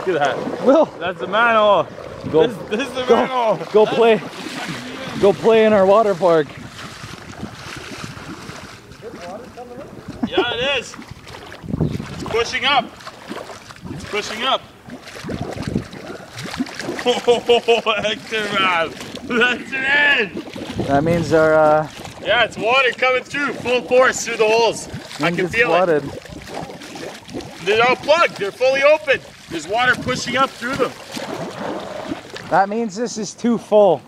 Look at that. Will, That's the manhole. go, This is the manhole. go play. Go play in our water park. Yeah, it is. It's pushing up. It's pushing up. Oh, Hector, man. That's it. That means our Yeah, it's water coming through full force through the holes. I can feel flooded. it. They're all plugged. They're fully open. There's water pushing up through them. That means this is too full.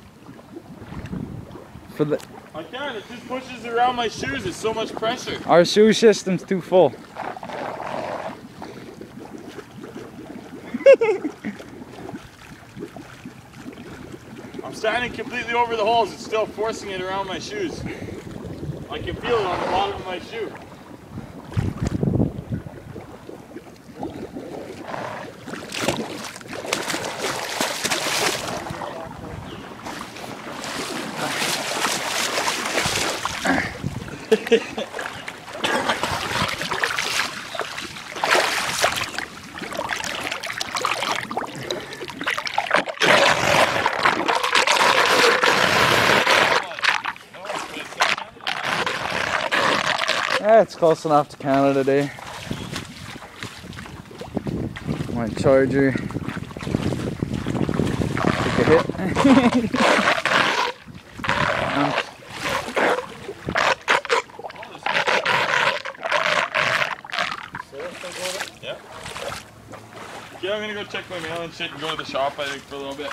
For the I can't. It just pushes around my shoes. It's so much pressure. our shoe system's too full. I'm standing completely over the holes. It's still forcing it around my shoes. I can feel it on the bottom of my shoe. Yeah, it's close enough to Canada Day. My charger took a hit. Yeah. Yeah, I'm gonna go check my mail and shit and go to the shop, I think, for a little bit.